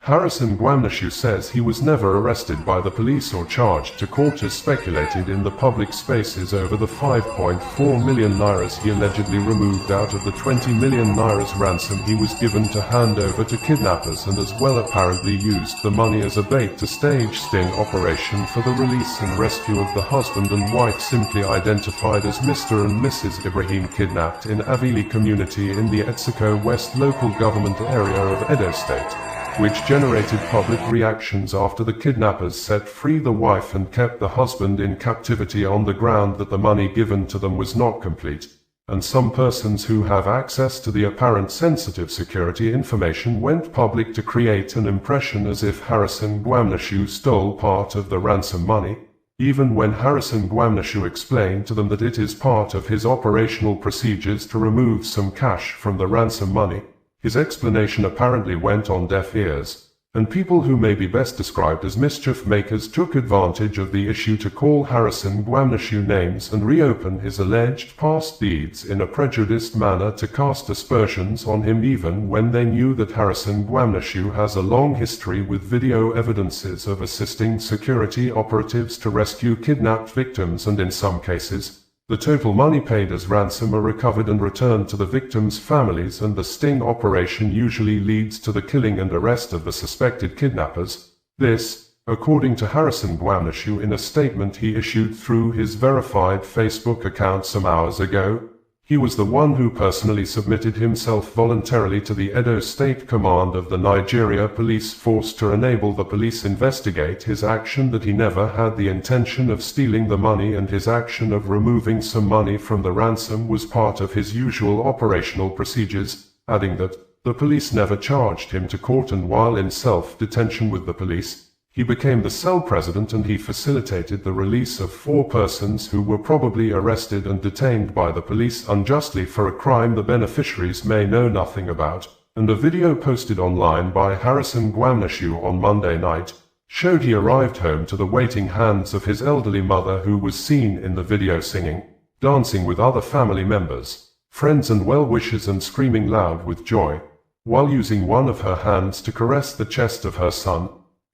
Harrison Gwamnishu says he was never arrested by the police or charged to court as speculated in the public spaces over the 5.4 million nairas he allegedly removed out of the 20 million nairas ransom he was given to hand over to kidnappers, and as well apparently used the money as a bait to stage sting operation for the release and rescue of the husband and wife simply identified as Mr and Mrs Ibrahim, kidnapped in Aviele community in the Etsako West local government area of Edo State, which generated public reactions after the kidnappers set free the wife and kept the husband in captivity on the ground that the money given to them was not complete, and some persons who have access to the apparent sensitive security information went public to create an impression as if Harrison Gwamnishu stole part of the ransom money, even when Harrison Gwamnishu explained to them that it is part of his operational procedures to remove some cash from the ransom money. His explanation apparently went on deaf ears, and people who may be best described as mischief makers took advantage of the issue to call Harrison Gwamnishu names and reopen his alleged past deeds in a prejudiced manner to cast aspersions on him, even when they knew that Harrison Gwamnishu has a long history with video evidences of assisting security operatives to rescue kidnapped victims, and in some cases, the total money paid as ransom are recovered and returned to the victims' families, and the sting operation usually leads to the killing and arrest of the suspected kidnappers. This, according to Harrison Gwamnishu in a statement he issued through his verified Facebook account some hours ago. He was the one who personally submitted himself voluntarily to the Edo State Command of the Nigeria Police Force to enable the police investigate his action, that he never had the intention of stealing the money, and his action of removing some money from the ransom was part of his usual operational procedures, adding that the police never charged him to court, and while in self-detention with the police, he became the cell president and he facilitated the release of 4 persons who were probably arrested and detained by the police unjustly for a crime the beneficiaries may know nothing about, and a video posted online by Harrison Gwamnishu on Monday night showed he arrived home to the waiting hands of his elderly mother, who was seen in the video singing, dancing with other family members, friends and well-wishers, and screaming loud with joy, while using one of her hands to caress the chest of her son,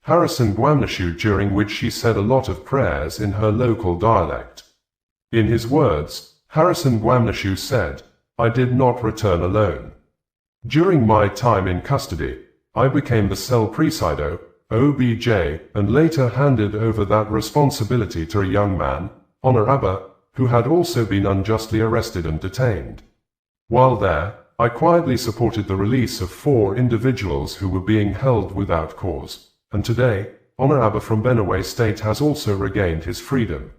Harrison Gwamnishu, during which she said a lot of prayers in her local dialect. In his words, Harrison Gwamnishu said, "I did not return alone. During my time in custody, I became the cell presido, OBJ, and later handed over that responsibility to a young man, Honor Abba, who had also been unjustly arrested and detained. While there, I quietly supported the release of 4 individuals who were being held without cause. And today, Honor Abba from Benue State has also regained his freedom.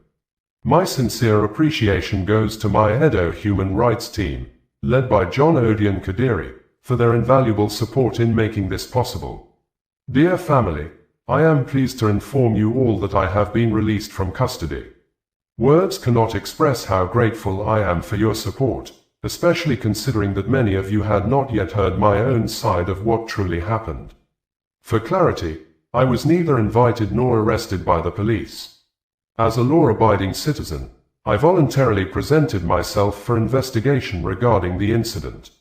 My sincere appreciation goes to my Edo human rights team, led by John Odion Kadiri, for their invaluable support in making this possible. Dear family, I am pleased to inform you all that I have been released from custody. Words cannot express how grateful I am for your support, especially considering that many of you had not yet heard my own side of what truly happened. For clarity, I was neither invited nor arrested by the police. As a law-abiding citizen, I voluntarily presented myself for investigation regarding the incident.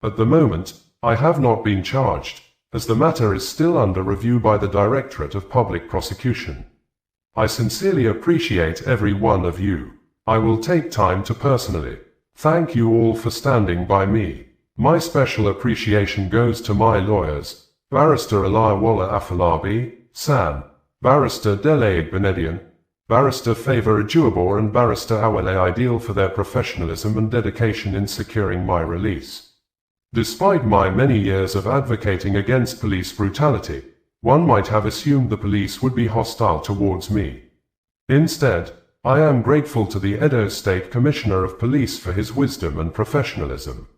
At the moment, I have not been charged, as the matter is still under review by the Directorate of Public Prosecution. I sincerely appreciate every one of you. I will take time to personally thank you all for standing by me. My special appreciation goes to my lawyers, Barrister Aviele Afolabi, San, Barrister Delaide Benedian, Barrister Favor Ajuabor, and Barrister Aviele Ideal for their professionalism and dedication in securing my release. Despite my many years of advocating against police brutality, one might have assumed the police would be hostile towards me. Instead, I am grateful to the Edo State Commissioner of Police for his wisdom and professionalism.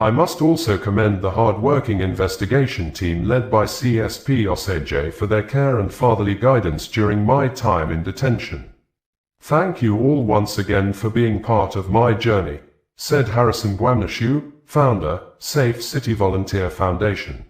I must also commend the hard-working investigation team led by CSP Osej for their care and fatherly guidance during my time in detention. Thank you all once again for being part of my journey, said Harrison Gwamnishu, founder, Safe City Volunteer Foundation.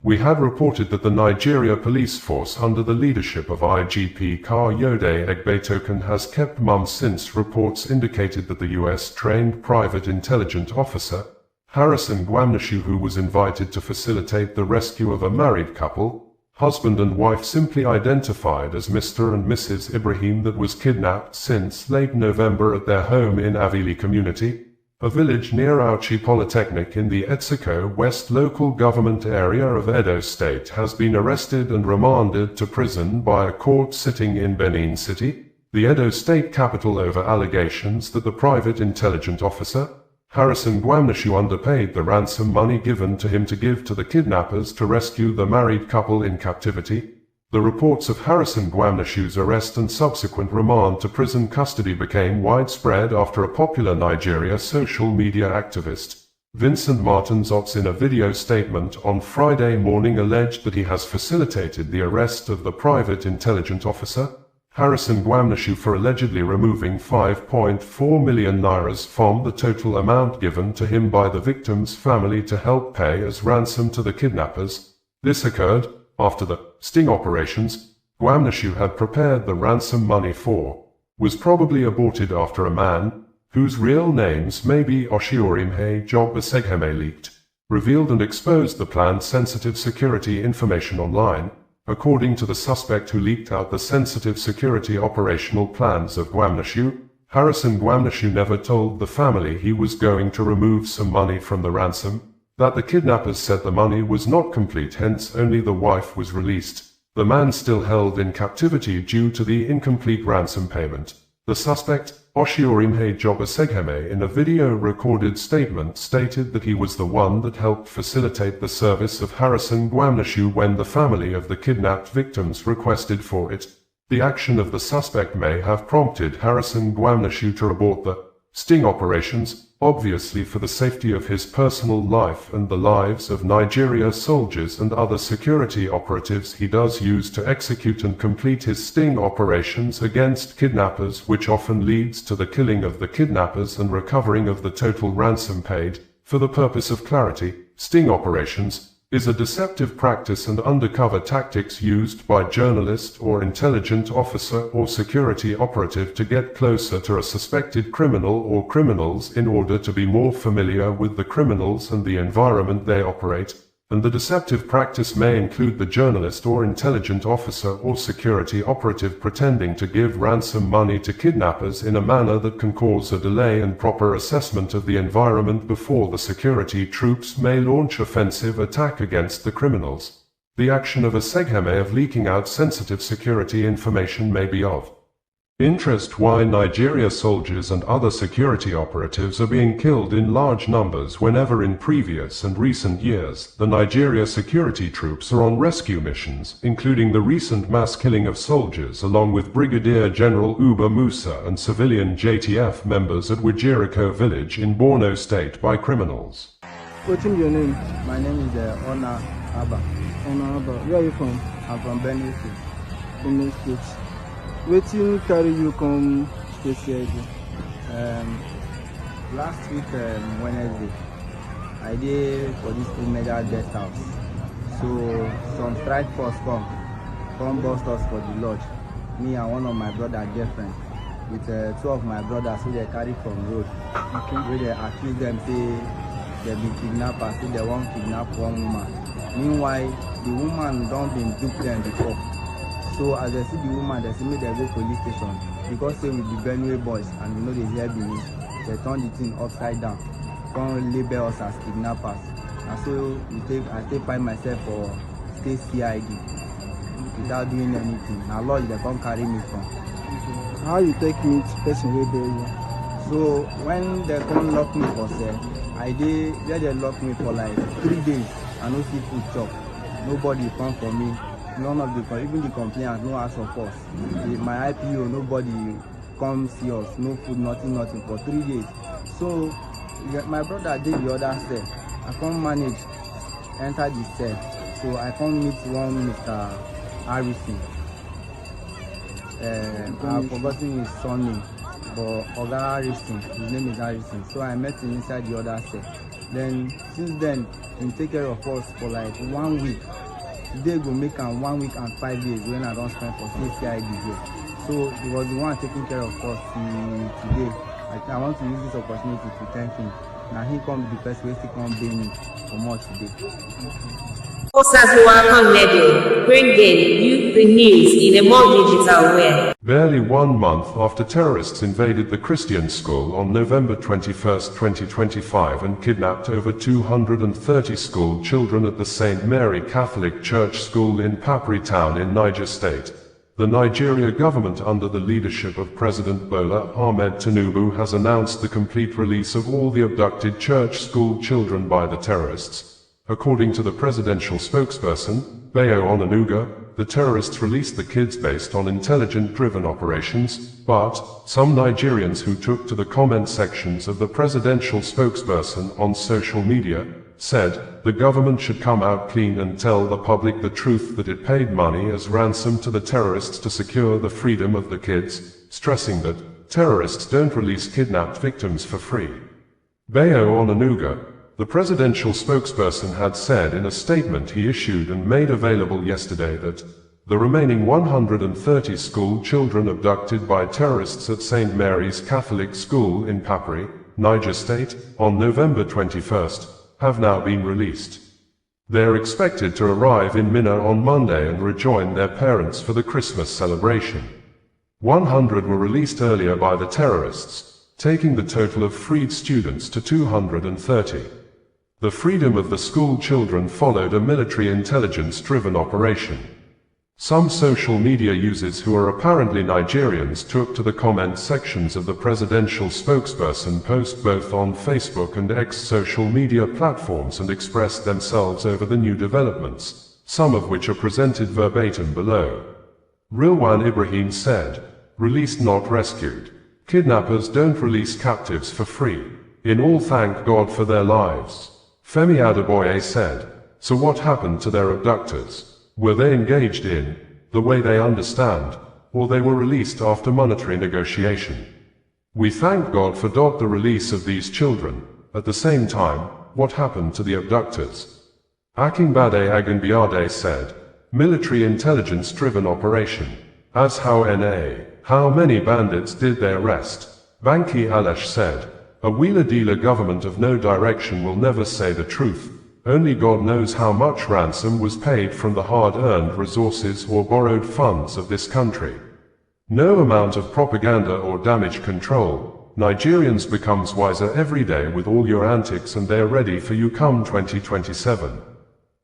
We had reported that the Nigeria Police Force under the leadership of IGP Kayode Egbetoken has kept mum since reports indicated that the US-trained private intelligence officer, Harrison Gwamnishu, who was invited to facilitate the rescue of a married couple, husband and wife simply identified as Mr and Mrs Ibrahim, that was kidnapped since late November at their home in Aviele community, a village near Aviele Polytechnic in the Etsako West local government area of Edo State, has been arrested and remanded to prison by a court sitting in Benin City, the Edo State capital, over allegations that the private intelligence officer, Harrison Gwamnishu, underpaid the ransom money given to him to give to the kidnappers to rescue the married couple in captivity. The reports of Harrison Gwamnishu's arrest and subsequent remand to prison custody became widespread after a popular Nigeria social media activist, Vincent Martins Ots, in a video statement on Friday morning alleged that he has facilitated the arrest of the private intelligence officer, Harrison Gwamnishu, for allegedly removing 5.4 million naira from the total amount given to him by the victim's family to help pay as ransom to the kidnappers. This occurred after the sting operations Gwamnishu had prepared the ransom money for was probably aborted after a man, whose real names may be Oshiorime Job Asegheme, leaked, revealed and exposed the planned sensitive security information online. According to the suspect who leaked out the sensitive security operational plans of Gwamnishu, Harrison Gwamnishu never told the family he was going to remove some money from the ransom, that the kidnappers said the money was not complete, hence only the wife was released. The man still held in captivity due to the incomplete ransom payment. The suspect, Oshiorime Job Asegheme, in a video recorded statement stated that he was the one that helped facilitate the service of Harrison Gwamnishu when the family of the kidnapped victims requested for it. The action of the suspect may have prompted Harrison Gwamnishu to abort the sting operations, obviously for the safety of his personal life and the lives of Nigeria soldiers and other security operatives he does use to execute and complete his sting operations against kidnappers, which often leads to the killing of the kidnappers and recovering of the total ransom paid. For the purpose of clarity, sting operations is a deceptive practice and undercover tactics used by journalist or intelligence officer or security operative to get closer to a suspected criminal or criminals in order to be more familiar with the criminals and the environment they operate, and the deceptive practice may include the journalist or intelligence officer or security operative pretending to give ransom money to kidnappers in a manner that can cause a delay in proper assessment of the environment before the security troops may launch offensive attack against the criminals. The action of Asegheme of leaking out sensitive security information may be of interest. Why Nigeria soldiers and other security operatives are being killed in large numbers whenever in previous and recent years the Nigeria security troops are on rescue missions, including the recent mass killing of soldiers along with Brigadier General Uba Musa and civilian JTF members at Wajiriko village in Borno State by criminals. What's your name? My name is Ona Abba. Ona Abba. Where are you from? I'm from Benin State. Benin State. Wetin carry you come stay here? Last week Wednesday, I did for this illegal guest house. So some strike force come bust us for the lodge. Me and one of my brother girlfriend with two of my brothers who they carry from road. Okay. Where they accuse them say they be kidnappers, say they want kidnap one woman. Meanwhile, the woman don't been duped them before. So as they see the woman, they see me, they go police station. Because say we be Benue boys and we know they hear Benin, they turn the thing upside down. Come label us as kidnappers. And so I still find myself for state CID without doing anything. Now Lord, they come carry me from. How you take meet person wey bail you? So when they come lock me for cell, where they lock me for like 3 days. I no see food chop. Nobody come for me. None of even the complainants no ask of us. My IPO, nobody come see us. No food, nothing for 3 days. So my brother did the other cell. I can't manage enter the cell. So I can't meet one Mr. Harrison. I've forgotten his surname, but Oga Harrison, his name is Harrison. So I met him inside the other cell. Then since then, he take care of us for like 1 week. Today go make 1 week and 5 days when I don't spend for CID here. So he was the one taking care of us today. I want to use this opportunity to thank him. Now he come the person wey still come bail me for more today. Bringing you the news in a more digital way. Barely 1 month after terrorists invaded the Christian school on November 21, 2025 and kidnapped over 230 school children at the St. Mary Catholic Church School in Papri Town in Niger State, the Nigeria government under the leadership of President Bola Ahmed Tinubu has announced the complete release of all the abducted church school children by the terrorists. According to the presidential spokesperson, Bayo Onanuga, the terrorists released the kids based on intelligence-driven operations, but some Nigerians who took to the comment sections of the presidential spokesperson on social media said the government should come out clean and tell the public the truth that it paid money as ransom to the terrorists to secure the freedom of the kids, stressing that terrorists don't release kidnapped victims for free. Bayo Onanuga, the presidential spokesperson, had said in a statement he issued and made available yesterday that the remaining 130 school children abducted by terrorists at St. Mary's Catholic School in Papri, Niger State, on November 21st, have now been released. They are expected to arrive in Minna on Monday and rejoin their parents for the Christmas celebration. 100 were released earlier by the terrorists, taking the total of freed students to 230. The freedom of the school children followed a military intelligence-driven operation. Some social media users who are apparently Nigerians took to the comment sections of the presidential spokesperson post both on Facebook and X social media platforms and expressed themselves over the new developments, some of which are presented verbatim below. Rilwan Ibrahim said, "Released not rescued. Kidnappers don't release captives for free. In all thank God for their lives." Femi Adeboye said, "So what happened to their abductors? Were they engaged in the way they understand, or they were released after monetary negotiation? We thank God for the release of these children. At the same time, what happened to the abductors?" Akinbade Aganbiade said, "Military intelligence-driven operation. As how many bandits did they arrest?" Banki Alesh said, "A wheeler-dealer government of no direction will never say the truth. Only God knows how much ransom was paid from the hard-earned resources or borrowed funds of this country. No amount of propaganda or damage control. Nigerians becomes wiser every day with all your antics and they're ready for you come 2027.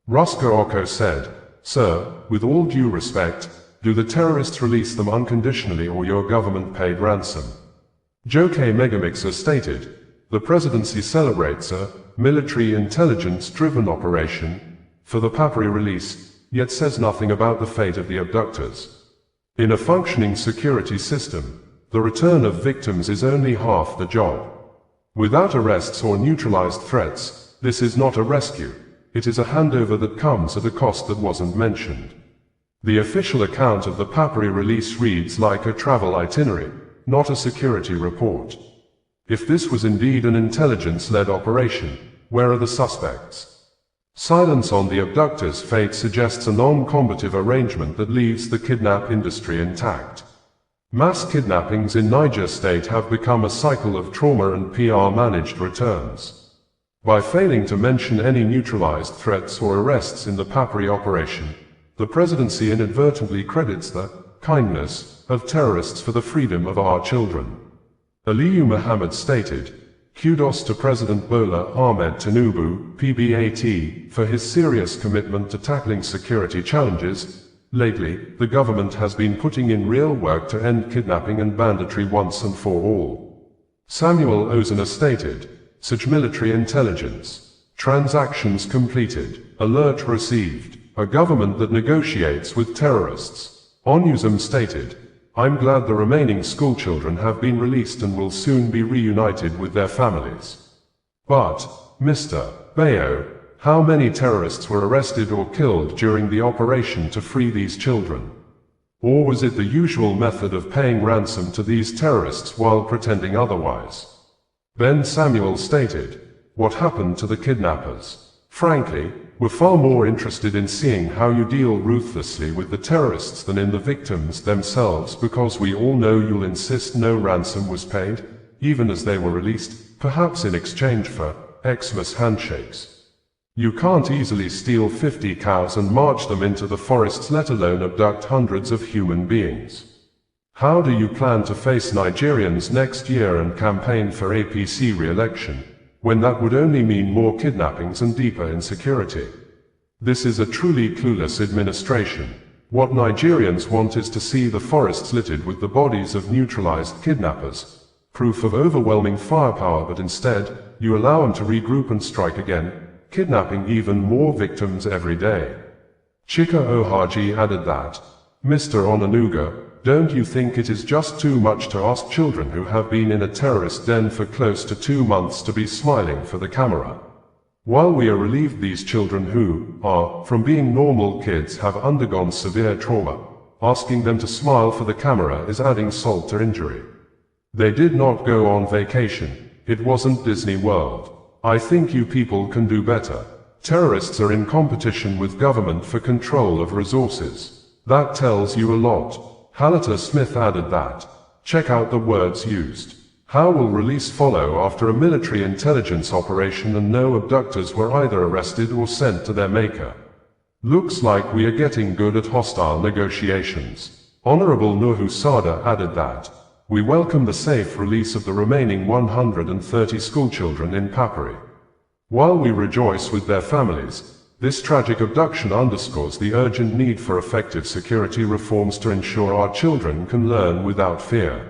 Ruska Oko said, "Sir, with all due respect, do the terrorists release them unconditionally or your government paid ransom?" Joke Megamixer stated, "The presidency celebrates a military intelligence-driven operation for the Papri release, yet says nothing about the fate of the abductors. In a functioning security system, the return of victims is only half the job. Without arrests or neutralized threats, this is not a rescue. It is a handover that comes at a cost that wasn't mentioned." The official account of the Papri release reads like a travel itinerary, not a security report. If this was indeed an intelligence-led operation, where are the suspects? Silence on the abductors' fate suggests a non-combative arrangement that leaves the kidnap industry intact. Mass kidnappings in Niger State have become a cycle of trauma and PR-managed returns. By failing to mention any neutralized threats or arrests in the Papri operation, the presidency inadvertently credits the kindness of terrorists for the freedom of our children. Aliyu Muhammad stated, "Kudos to President Bola Ahmed Tinubu, PBAT, for his serious commitment to tackling security challenges. Lately, the government has been putting in real work to end kidnapping and banditry once and for all." Samuel Ozana stated, "Such military intelligence. Transactions completed. Alert received. A government that negotiates with terrorists." Onusum stated, "I'm glad the remaining schoolchildren have been released and will soon be reunited with their families. But, Mr. Bayo, how many terrorists were arrested or killed during the operation to free these children? Or was it the usual method of paying ransom to these terrorists while pretending otherwise?" Ben Samuel stated, "What happened to the kidnappers? Frankly, we're far more interested in seeing how you deal ruthlessly with the terrorists than in the victims themselves, because we all know you'll insist no ransom was paid, even as they were released. perhaps in exchange for Xmas handshakes. You can't easily steal 50 cows and march them into the forests, let alone abduct hundreds of human beings. How do you plan to face Nigerians next year and campaign for APC re-election, when that would only mean more kidnappings and deeper insecurity? This is a truly clueless administration. What Nigerians want is to see the forests littered with the bodies of neutralized kidnappers, proof of overwhelming firepower, but instead, you allow them to regroup and strike again, kidnapping even more victims every day. Chika Ohaji added that, Mr. Onanuga, don't you think it is just too much to ask children who have been in a terrorist den for close to 2 months to be smiling for the camera? While we are relieved these children who are, from being normal kids, have undergone severe trauma, asking them to smile for the camera is adding salt to injury. They did not go on vacation. It wasn't Disney World. I think you people can do better. Terrorists are in competition with government for control of resources. That tells you a lot. Halata Smith added that. Check out the words used. How will release follow after a military intelligence operation and no abductors were either arrested or sent to their maker? Looks like we are getting good at hostile negotiations. Honorable Nuhu Sada added that. We welcome the safe release of the remaining 130 schoolchildren in Papuri. While we rejoice with their families, this tragic abduction underscores the urgent need for effective security reforms to ensure our children can learn without fear.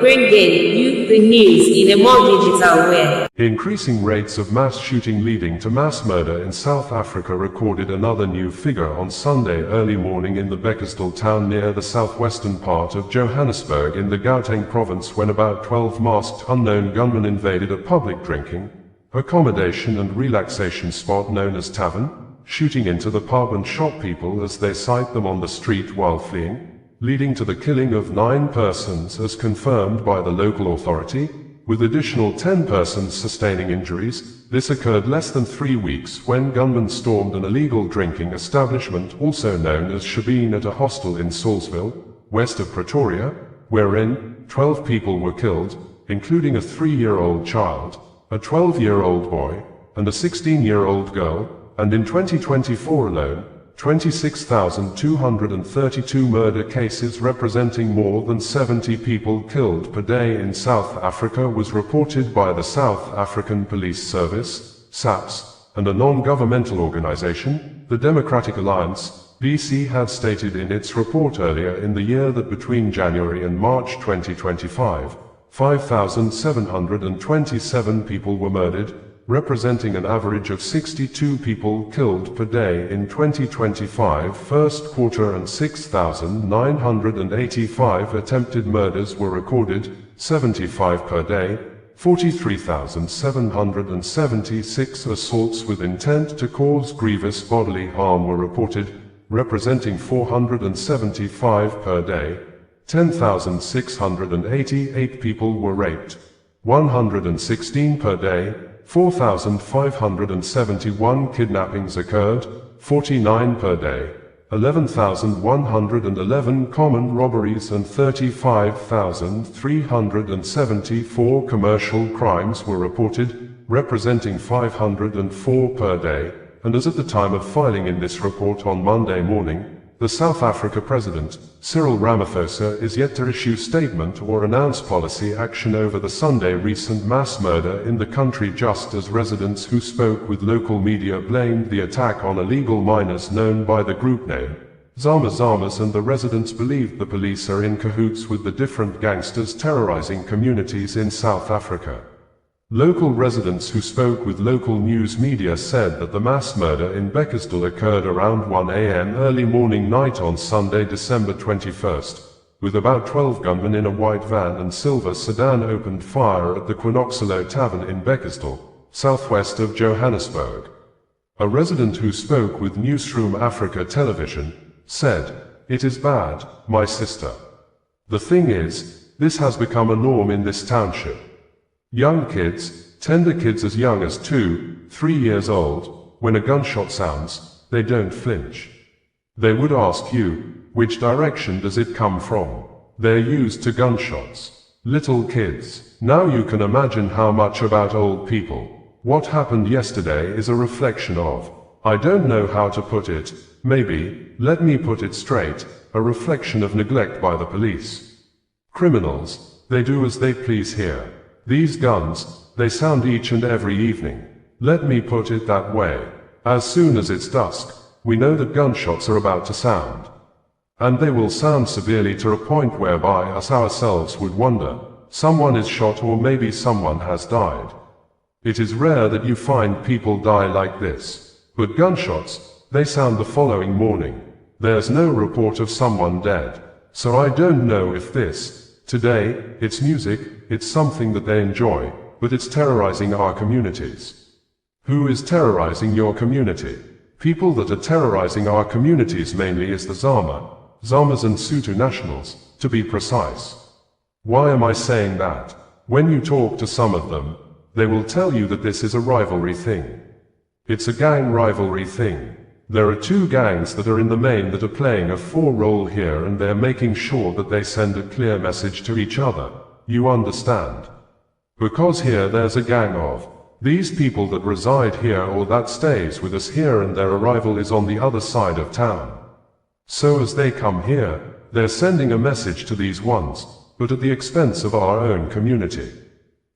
Bringing you the news in a more digital way. Increasing rates of mass shooting leading to mass murder in South Africa recorded another new figure on Sunday early morning in the Bekkersdal town near the southwestern part of Johannesburg in the Gauteng province, when about 12 masked unknown gunmen invaded a public drinking, accommodation and relaxation spot known as Tavern, shooting into the pub and shot people as they sight them on the street while fleeing, leading to the killing of 9 persons as confirmed by the local authority, with additional 10 persons sustaining injuries. This occurred less than 3 weeks when gunmen stormed an illegal drinking establishment also known as Shebeen at a hostel in Salisville, west of Pretoria, wherein 12 people were killed, including a 3-year-old child, a 12-year-old boy, and a 16-year-old girl, and in 2024 alone, 26,232 murder cases representing more than 70 people killed per day in South Africa was reported by the South African Police Service, SAPS, and a non-governmental organization, the Democratic Alliance. BC had stated in its report earlier in the year that between January and March 2025, 5,727 people were murdered, representing an average of 62 people killed per day in 2025 first quarter, and 6,985 attempted murders were recorded, 75 per day. 43,776 assaults with intent to cause grievous bodily harm were reported, representing 475 per day. 10,688 people were raped, 116 per day. 4,571 kidnappings occurred, 49 per day. 11,111 common robberies and 35,374 commercial crimes were reported, representing 504 per day. And as at the time of filing in this report on Monday morning, the South Africa President, Cyril Ramaphosa, is yet to issue statement or announce policy action over the Sunday recent mass murder in the country, just as residents who spoke with local media blamed the attack on illegal miners known by the group name Zama Zamas, and the residents believed the police are in cahoots with the different gangsters terrorizing communities in South Africa. Local residents who spoke with local news media said that the mass murder in Bekkersdal occurred around 1 a.m. early morning night on Sunday, December 21st, with about 12 gunmen in a white van and silver sedan opened fire at the Quinoxalo Tavern in Bekkersdal, southwest of Johannesburg. A resident who spoke with Newsroom Africa Television said, "It is bad, my sister. The thing is, this has become a norm in this township. Young kids, tender kids as young as 2, 3 years old, when a gunshot sounds, they don't flinch. They would ask you, which direction does it come from? They're used to gunshots. Little kids. Now you can imagine how much about old people. What happened yesterday is a reflection of, I don't know how to put it, maybe, let me put it straight, a reflection of neglect by the police. Criminals, they do as they please here. These guns, they sound each and every evening. Let me put it that way. As soon as it's dusk, we know that gunshots are about to sound. And they will sound severely to a point whereby us ourselves would wonder, someone is shot or maybe someone has died. It is rare that you find people die like this. But gunshots, they sound the following morning. There's no report of someone dead. So I don't know if this, today, it's music, it's something that they enjoy, but it's terrorizing our communities. Who is terrorizing your community? People that are terrorizing our communities mainly is the Zamas and Sutu nationals, to be precise. Why am I saying that? When you talk to some of them, they will tell you that this is a rivalry thing. It's a gang rivalry thing. There are two gangs that are in the main that are playing a role here and they're making sure that they send a clear message to each other. You understand? Because here there's a gang of these people that reside here or that stays with us here and their arrival is on the other side of town. So as they come here, they're sending a message to these ones, but at the expense of our own community.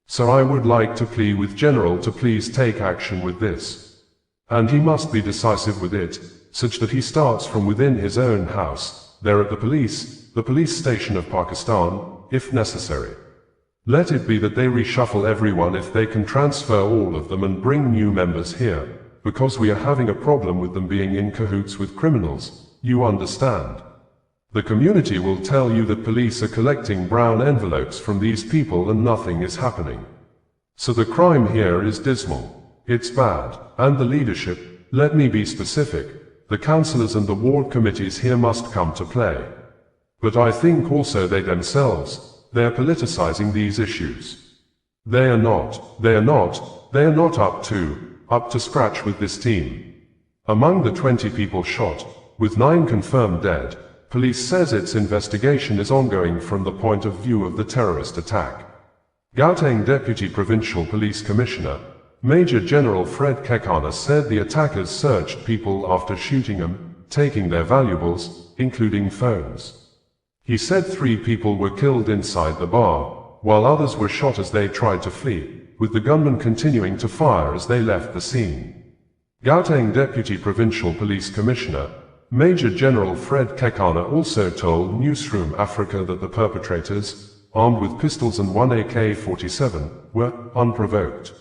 So I would like to plead with General to please take action with this. And he must be decisive with it, such that he starts from within his own house, there at the police station of Pakistan, if necessary. Let it be that they reshuffle everyone if they can transfer all of them and bring new members here, because we are having a problem with them being in cahoots with criminals, you understand. The community will tell you that police are collecting brown envelopes from these people and nothing is happening. So the crime here is dismal. It's bad. And the leadership, let me be specific, the councillors and the ward committees here must come to play. But I think also they themselves, they're politicizing these issues. They are not up to scratch with this team. Among the 20 people shot, with 9 confirmed dead, police says its investigation is ongoing from the point of view of the terrorist attack. Gauteng Deputy Provincial Police Commissioner, Major General Fred Kekana said the attackers searched people after shooting them, taking their valuables, including phones. He said 3 people were killed inside the bar, while others were shot as they tried to flee, with the gunmen continuing to fire as they left the scene. Gauteng Deputy Provincial Police Commissioner, Major General Fred Kekana also told Newsroom Africa that the perpetrators, armed with pistols and 1 AK-47, were unprovoked.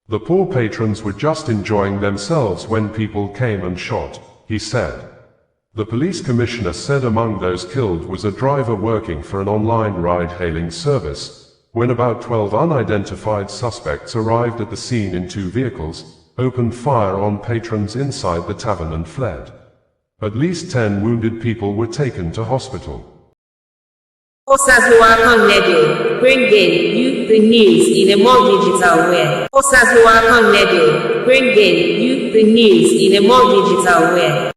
The poor patrons were just enjoying themselves when people came and shot, he said. The police commissioner said among those killed was a driver working for an online ride-hailing service, when about 12 unidentified suspects arrived at the scene in 2 vehicles, opened fire on patrons inside the tavern and fled. At least 10 wounded people were taken to hospital. Osazuwa Connected, bringing you the news in a more digital way. Osazuwa Connected, bringing you the news in a more digital way.